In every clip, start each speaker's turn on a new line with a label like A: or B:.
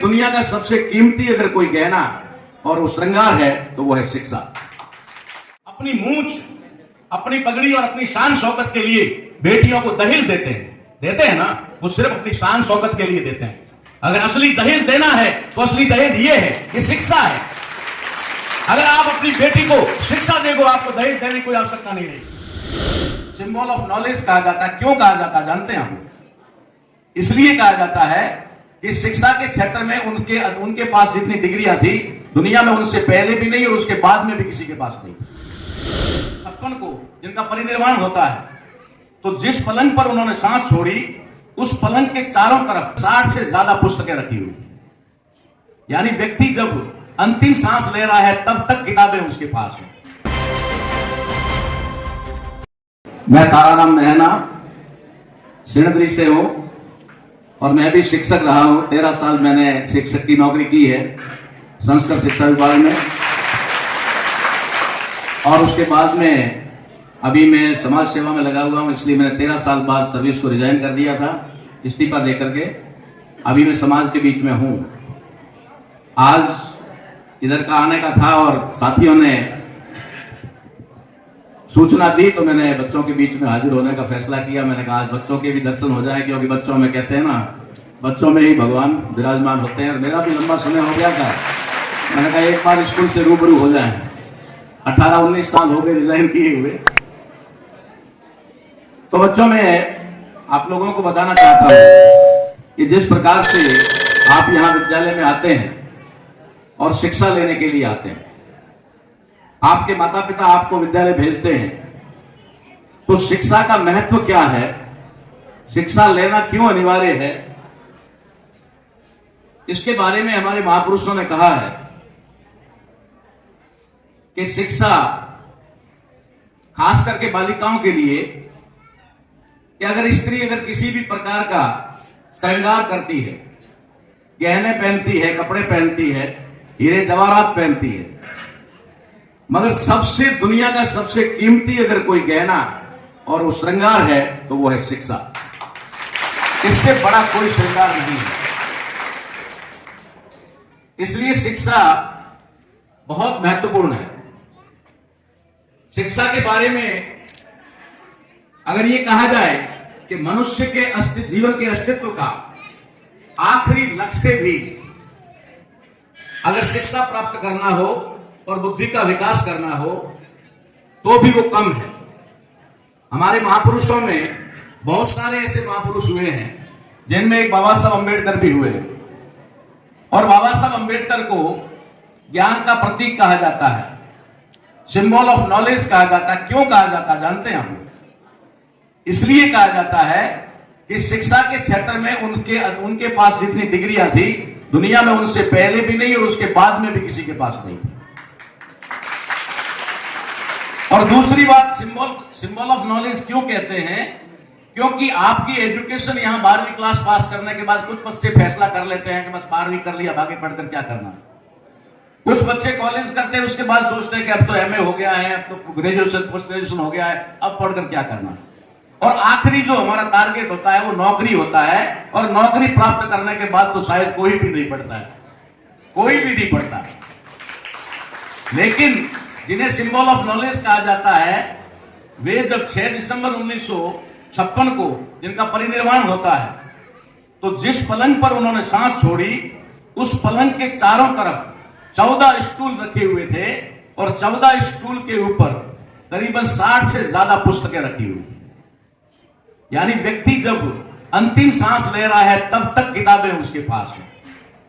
A: दुनिया का सबसे कीमती अगर कोई गहना और वो श्रृंगार है तो वो है शिक्षा। अपनी मूंछ, अपनी पगड़ी और अपनी शान शौकत के लिए बेटियों को दहेज देते हैं ना, वो सिर्फ अपनी शान शौकत के लिए देते हैं। अगर असली दहेज देना है तो असली दहेज ये है, ये शिक्षा है। अगर आप अपनी बेटी को शिक्षा देगो, आपको दहेज देने की कोई आवश्यकता नहीं रहेगी। सिंबल ऑफ नॉलेज कहा जाता है। क्यों कहा जाता है जानते हैं आप? इसलिए कहा जाता है कि शिक्षा के क्षेत्र में उनके पास जितनी डिग्रियां थी दुनिया में उनसे पहले भी नहीं और उसके बाद में भी किसी के पास नहीं। छप्पन को जिनका परिनिर्वाण होता है, तो जिस पलंग पर उन्होंने सांस छोड़ी उस पलंग के चारों तरफ 60 से ज्यादा पुस्तकें रखी हुई। यानी व्यक्ति जब अंतिम सांस ले रहा है तब तक किताबें उसके पास हैं। मैं ताराराम महना सिणद्री से हूं और मैं भी शिक्षक रहा हूं। 13 साल मैंने शिक्षक की नौकरी की है संस्कृत शिक्षा विभाग में, और उसके बाद में अभी मैं समाज सेवा में लगा हुआ हूं। इसलिए मैंने 13 साल बाद सर्विस को रिजाइन कर दिया था, इस्तीफा देकर के। अभी मैं समाज के बीच में हूं। आज इधर का आने का था और साथियों ने सूचना दी तो मैंने बच्चों के बीच में हाजिर होने का फैसला किया। मैंने कहा आज बच्चों के भी दर्शन हो जाए, क्योंकि बच्चों में कहते हैं ना, बच्चों में ही भगवान विराजमान होते हैं। मेरा भी लंबा समय हो गया था, मैंने कहा एक बार स्कूल से रूबरू हो जाए। 18-19 साल हो गए रिजाइन किए हुए। तो बच्चों में आप लोगों को बताना चाहता हूं कि जिस प्रकार से आप यहां विद्यालय में आते हैं और शिक्षा लेने के लिए आते हैं, आपके माता पिता आपको विद्यालय भेजते हैं, तो शिक्षा का महत्व क्या है, शिक्षा लेना क्यों अनिवार्य है, इसके बारे में हमारे महापुरुषों ने कहा है कि शिक्षा खास करके बालिकाओं के लिए, कि अगर स्त्री अगर किसी भी प्रकार का श्रृंगार करती है, गहने पहनती है, कपड़े पहनती है, हीरे जवाहरात पहनती है, मगर सबसे दुनिया का सबसे कीमती अगर कोई गहना और वो श्रृंगार है तो वो है शिक्षा। इससे बड़ा कोई श्रृंगार नहीं है। इसलिए शिक्षा बहुत महत्वपूर्ण है। शिक्षा के बारे में अगर ये कहा जाए कि मनुष्य के जीवन के अस्तित्व का आखिरी लक्ष्य भी अगर शिक्षा प्राप्त करना हो और बुद्धि का विकास करना हो तो भी वो कम है। हमारे महापुरुषों में बहुत सारे ऐसे महापुरुष हुए हैं जिनमें एक बाबा साहब अम्बेडकर भी हुए हैं, और बाबा साहब अम्बेडकर को ज्ञान का प्रतीक कहा जाता है, सिंबल ऑफ नॉलेज कहा जाता है। क्यों कहा जाता है जानते हैं आप? इसलिए कहा जाता है कि शिक्षा के क्षेत्र में उनके पास जितनी डिग्रियां थी दुनिया में उनसे पहले भी नहीं और उसके बाद में भी किसी के पास नहीं। और दूसरी बात, सिंबल ऑफ नॉलेज क्यों कहते हैं? क्योंकि आपकी एजुकेशन यहां 12वीं क्लास पास करने के बाद कुछ बच्चे फैसला कर लेते हैं कि बस 12वीं कर लिया, आगे पढ़कर क्या करना। कुछ बच्चे कॉलेज करते हैं, उसके बाद सोचते हैं कि अब तो एमए हो गया है, अब तो ग्रेजुएशन पोस्ट ग्रेजुएशन हो गया है, अब पढ़कर क्या करना। और आखिरी जो हमारा टारगेट होता है वो नौकरी होता है, और नौकरी प्राप्त करने के बाद तो शायद कोई भी नहीं पढ़ता है, कोई भी नहीं पढ़ता। लेकिन जिन्हें सिंबल ऑफ नॉलेज कहा जाता है, वे जब 6 दिसंबर 1956 को जिनका परिनिर्वाण होता है, तो जिस पलंग पर उन्होंने सांस छोड़ी उस पलंग के चारों तरफ 14 स्टूल रखे हुए थे, और 14 स्टूल के ऊपर करीबन 60 से ज्यादा पुस्तकें रखी हुई। यानी व्यक्ति जब अंतिम सांस ले रहा है तब तक किताबें उसके पास हैं।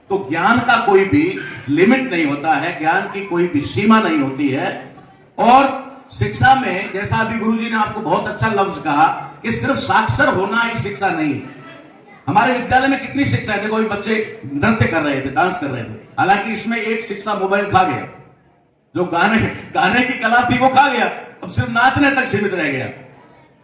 A: तो ज्ञान का कोई भी लिमिट नहीं होता है, ज्ञान की कोई भी सीमा नहीं होती है। और शिक्षा में, जैसा अभी गुरुजी ने आपको बहुत अच्छा लफ्ज कहा कि सिर्फ साक्षर होना ही शिक्षा नहीं है। हमारे विद्यालय में कितनी शिक्षा है। देखो अभी बच्चे नृत्य कर रहे थे, डांस कर रहे थे, हालांकि इसमें एक शिक्षा मोबाइल खा गया। जो गाने की कला थी वो खा गया, अब सिर्फ नाचने तक सीमित रह गया।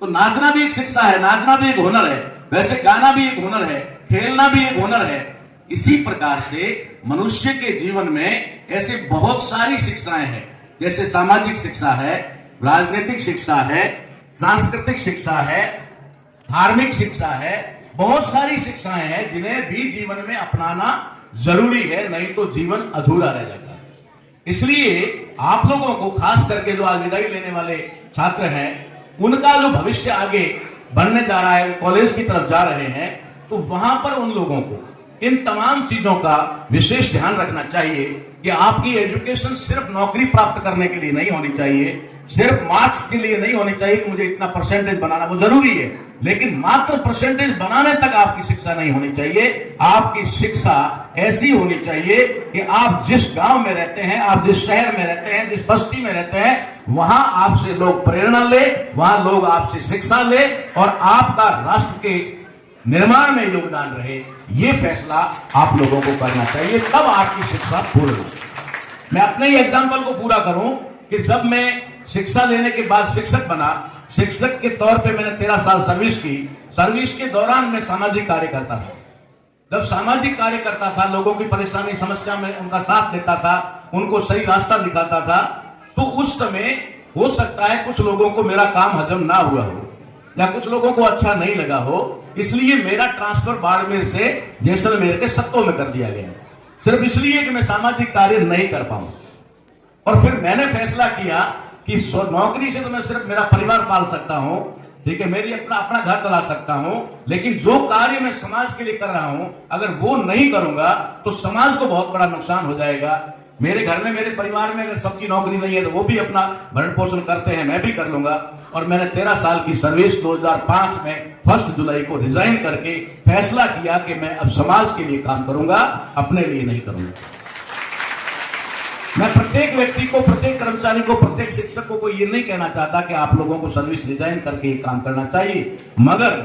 A: तो नाचना भी एक शिक्षा है, नाचना भी एक हुनर है, वैसे गाना भी एक हुनर है, खेलना भी एक हुनर है। इसी प्रकार से मनुष्य के जीवन में ऐसे बहुत सारी शिक्षाएं हैं, जैसे सामाजिक शिक्षा है, राजनीतिक शिक्षा है, सांस्कृतिक शिक्षा है, धार्मिक शिक्षा है, बहुत सारी शिक्षाएं हैं जिन्हें भी जीवन में अपनाना जरूरी है, नहीं तो जीवन अधूरा रह जाता है। इसलिए आप लोगों को, खास करके जो आज विदाई लेने वाले छात्र हैं, उनका जो भविष्य आगे बनने जा रहा है, कॉलेज की तरफ जा रहे हैं, तो वहां पर उन लोगों को इन तमाम चीजों का विशेष ध्यान रखना चाहिए कि आपकी एजुकेशन सिर्फ नौकरी प्राप्त करने के लिए नहीं होनी चाहिए, सिर्फ मार्क्स के लिए नहीं होनी चाहिए कि मुझे इतना परसेंटेज बनाना, वो जरूरी है, लेकिन मात्र परसेंटेज बनाने तक आपकी शिक्षा नहीं होनी चाहिए। आपकी शिक्षा ऐसी होनी चाहिए कि आप जिस गांव में रहते हैं, आप जिस शहर में रहते हैं, जिस बस्ती में रहते हैं, वहां आपसे लोग प्रेरणा ले, वहां लोग आपसे शिक्षा ले और आपका राष्ट्र के निर्माण में योगदान रहे। ये फैसला आप लोगों को करना चाहिए, तब आपकी शिक्षा पूर्ण हो। मैं अपने ही एग्जाम्पल को पूरा करूं कि जब मैं शिक्षा लेने के बाद शिक्षक बना, शिक्षक के तौर पे मैंने 13 साल सर्विस की। सर्विस के दौरान मैं सामाजिक कार्य करता था। जब सामाजिक कार्य करता था, लोगों की परेशानी समस्या में उनका साथ देता था, उनको सही रास्ता दिखाता था, तो उस समय हो सकता है कुछ लोगों को मेरा काम हजम ना हुआ हो या कुछ लोगों को अच्छा नहीं लगा हो, इसलिए मेरा ट्रांसफर बाड़मेर से जैसलमेर के सत्तों में कर दिया गया, सिर्फ इसलिए कि मैं सामाजिक कार्य नहीं कर पाऊं। और फिर मैंने फैसला किया कि नौकरी से तो मैं सिर्फ मेरा परिवार पाल सकता हूं, ठीक है, मेरी अपना घर चला सकता हूं, लेकिन जो कार्य मैं समाज के लिए कर रहा हूं, अगर वो नहीं करूंगा तो समाज को बहुत बड़ा नुकसान हो जाएगा। मेरे घर में, मेरे परिवार में अगर सबकी नौकरी नहीं है तो वो भी अपना भरण पोषण करते हैं, मैं भी कर लूंगा। और मैंने 13 साल की सर्विस 2005 में 1 जुलाई को रिजाइन करके फैसला किया कि मैं अब समाज के लिए काम करूंगा, अपने लिए नहीं करूंगा। मैं प्रत्येक व्यक्ति को, प्रत्येक कर्मचारी को, प्रत्येक शिक्षक को ये नहीं कहना चाहता कि आप लोगों को सर्विस रिजाइन करके ये काम करना चाहिए, मगर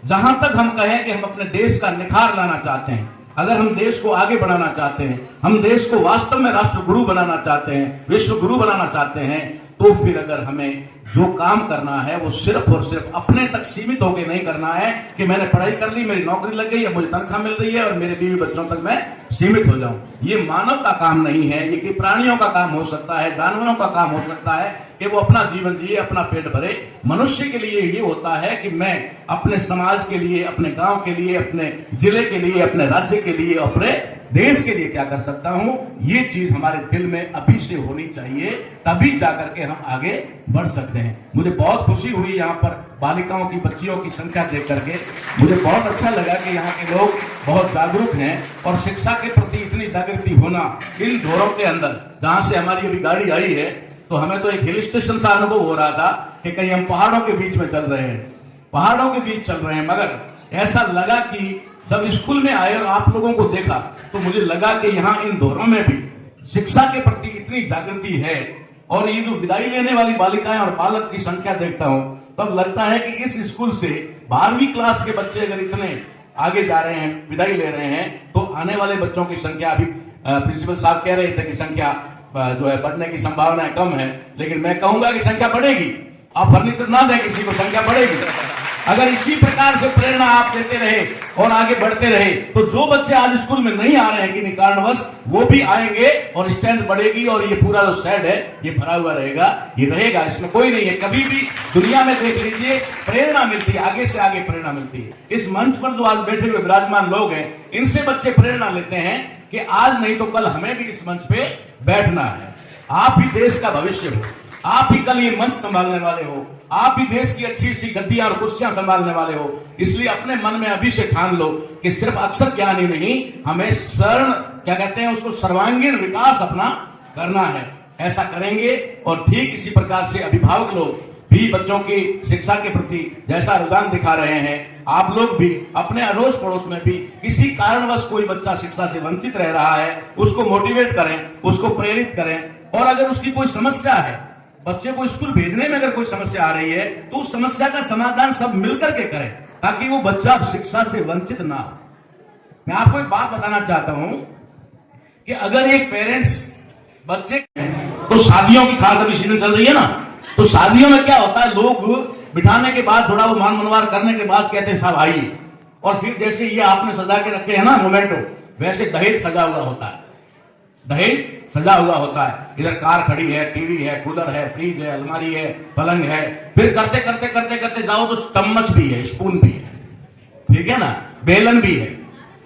A: जहां तक हम कहें कि हम अपने देश का निखार लाना चाहते हैं, अगर हम देश को आगे बढ़ाना चाहते हैं, हम देश को वास्तव में राष्ट्र गुरु बनाना चाहते हैं, विश्व गुरु बनाना चाहते हैं, तो फिर अगर हमें जो काम करना है वो सिर्फ और सिर्फ अपने तक सीमित होकर नहीं करना है कि मैंने पढ़ाई कर ली, मेरी नौकरी लग गई है, मुझे तनख्वाह मिल रही है और मेरे बीवी बच्चों तक मैं सीमित हो जाऊं। ये मानव का काम नहीं है, ये कि प्राणियों का काम हो सकता है, जानवरों का काम हो सकता है कि वो अपना जीवन जिए, अपना पेट भरे। मनुष्य के लिए ये होता है कि मैं अपने समाज के लिए, अपने गांव के लिए, अपने जिले के लिए, अपने राज्य के लिए, अपने देश के लिए क्या कर सकता हूं। ये चीज हमारे दिल में अभी से होनी चाहिए, तभी जाकर के हम आगे बढ़ सकते हैं। मुझे बहुत खुशी हुई यहाँ पर बालिकाओं की, बच्चियों की संख्या देख करके, मुझे बहुत अच्छा लगा कि यहाँ के लोग बहुत जागरूक हैं और शिक्षा के प्रति इतनी जागृति होना इन दौरों के अंदर। जहां से हमारी अभी गाड़ी आई है तो हमें तो एक हिल स्टेशन सा अनुभव हो रहा था कि कहीं हम पहाड़ों के बीच में चल रहे हैं, पहाड़ों के बीच चल रहे हैं, मगर ऐसा लगा कि जब स्कूल में आए और आप लोगों को देखा तो मुझे लगा कि यहाँ इन दौरों में भी शिक्षा के प्रति इतनी जागृति है। और ये जो विदाई लेने वाली बालिकाएं और बालक की संख्या देखता हूं तब लगता है कि इस स्कूल से 12वीं क्लास के बच्चे अगर इतने आगे जा रहे हैं, विदाई ले रहे हैं, तो आने वाले बच्चों की संख्या, अभी प्रिंसिपल साहब कह रहे थे कि संख्या जो है बढ़ने की संभावनाएं कम है, लेकिन मैं कहूंगा कि संख्या बढ़ेगी। आप फर्नीचर ना दें किसी को, संख्या बढ़ेगी। अगर इसी प्रकार से प्रेरणा आप देते रहे और आगे बढ़ते रहे तो जो बच्चे आज स्कूल में नहीं आ रहे हैं किन्हीं कारणवश, वो भी आएंगे और स्ट्रेंथ बढ़ेगी और ये पूरा जो सेट है ये भरा हुआ रहेगा, ये रहेगा, इसमें कोई नहीं है। कभी भी दुनिया में देख लीजिए, प्रेरणा मिलती है, आगे से आगे प्रेरणा मिलती है। इस मंच पर जो आज बैठे हुए विराजमान लोग हैं, इनसे बच्चे प्रेरणा लेते हैं कि आज नहीं तो कल हमें भी इस मंच पे बैठना है। आप ही देश का भविष्य हो, आप ही कल ये मंच संभालने वाले हो, आप ही देश की अच्छी सी गद्दियां और कुर्सियां संभालने वाले हो। इसलिए अपने मन में अभी से ठान लो कि सिर्फ अक्षर ज्ञान ही नहीं, हमें स्वर्ण, क्या कहते हैं उसको, सर्वांगीण विकास अपना करना है। ऐसा करेंगे और ठीक इसी प्रकार से अभिभावक लोग भी बच्चों की शिक्षा के प्रति जैसा रुझान दिखा रहे हैं, आप लोग भी अपने अड़ोस पड़ोस में भी किसी कारणवश कोई बच्चा शिक्षा से वंचित रह रहा है, उसको मोटिवेट करें, उसको प्रेरित करें। और अगर उसकी कोई समस्या है, बच्चे को स्कूल भेजने में अगर कोई समस्या आ रही है, तो उस समस्या का समाधान सब मिलकर के करें ताकि वो बच्चा शिक्षा से वंचित ना हो। मैं आपको एक बात बताना चाहता हूं कि अगर एक पेरेंट्स बच्चे, तो शादियों की खास अभी सीजन चल रही है ना, तो शादियों में क्या होता है, लोग बिठाने के बाद थोड़ा वो मान मनवार करने के बाद कहते हैं साहब आइए, और फिर जैसे ये आपने सजा के रखे हैं ना मोमेंटो, वैसे दहेज सजा हुआ होता है, दहेज सजा हुआ होता है। इधर कार खड़ी है, टीवी है, कूलर है, फ्रिज है, अलमारी है, पलंग है, फिर करते करते करते करते जाओ तो चम्मच भी है, स्पून भी है, ठीक है ना, बेलन भी है,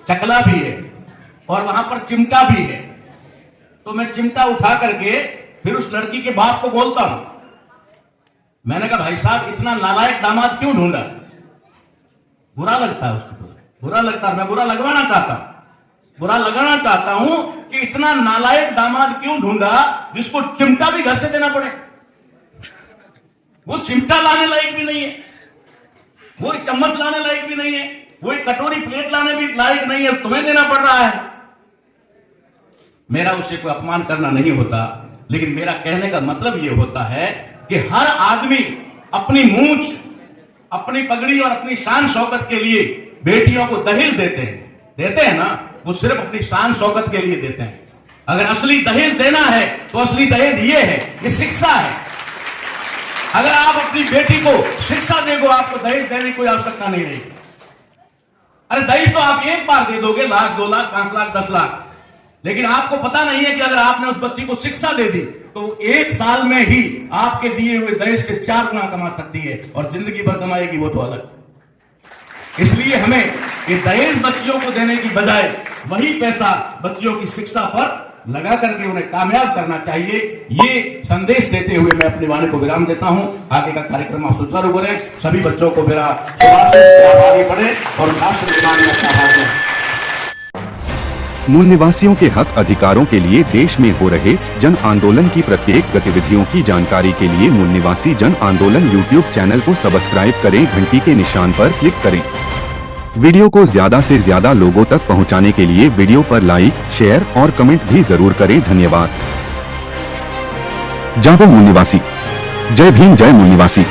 A: चकला भी है, और वहां पर चिमटा भी है। तो मैं चिमटा उठा करके फिर उस लड़की के बाप को बोलता हूं, मैंने कहा भाई साहब इतना नालायक दामाद क्यों ढूंढा? बुरा लगता है उसको, तो बुरा लगता है, मैं बुरा लगवाना चाहता हूं, बुरा लगाना चाहता हूं कि इतना नालायक दामाद क्यों ढूंढा जिसको चिमटा भी घर से देना पड़े। वो चिमटा लाने लायक भी नहीं है, वो चम्मच लाने लायक भी नहीं है, वो कटोरी प्लेट लाने भी लायक नहीं है, तुम्हें देना पड़ रहा है। मेरा उससे कोई अपमान करना नहीं होता, लेकिन मेरा कहने का मतलब यह होता है कि हर आदमी अपनी मूंछ, अपनी पगड़ी और अपनी शान शौकत के लिए बेटियों को दहेज देते हैं ना, वो सिर्फ अपनी शान शौकत के लिए देते हैं। अगर असली दहेज देना है तो असली दहेज ये है, ये शिक्षा है। अगर आप अपनी बेटी को शिक्षा देंगे, आपको दहेज देने की कोई आवश्यकता नहीं रहेगी। अरे दहेज तो आप एक बार दे दोगे, लाख, 2 लाख, 5 लाख, 10 लाख, लेकिन आपको पता नहीं है कि अगर आपने उस बच्ची को शिक्षा दे दी तो 1 साल में ही आपके दिए हुए दहेज से 4 गुना कमा सकती है, और जिंदगी भर कमाएगी वो तो अलग। इसलिए हमें ये दहेज बच्चियों को देने की बजाय वही पैसा बच्चियों की शिक्षा पर लगा करके उन्हें कामयाब करना चाहिए। ये संदेश देते हुए मैं अपनी वाणी को विराम देता हूं। आगे का कार्यक्रम आप सुचारू करें। सभी बच्चों को मेरा शुभाशीष, आगे बढ़े और राष्ट्र निर्माण में अपना भाग दें।
B: मूल निवासियों के हक अधिकारों के लिए देश में हो रहे जन आंदोलन की प्रत्येक गतिविधियों की जानकारी के लिए मूल निवासी जन आंदोलन यूट्यूब चैनल को सब्सक्राइब करें, घंटी के निशान पर क्लिक करें। वीडियो को ज्यादा से ज्यादा लोगों तक पहुंचाने के लिए वीडियो पर लाइक, शेयर और कमेंट भी जरूर करें। धन्यवाद। जागो मूल निवासी। जय भीम, जय मूल निवासी,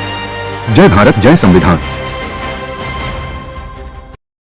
B: जय भारत, जय संविधान।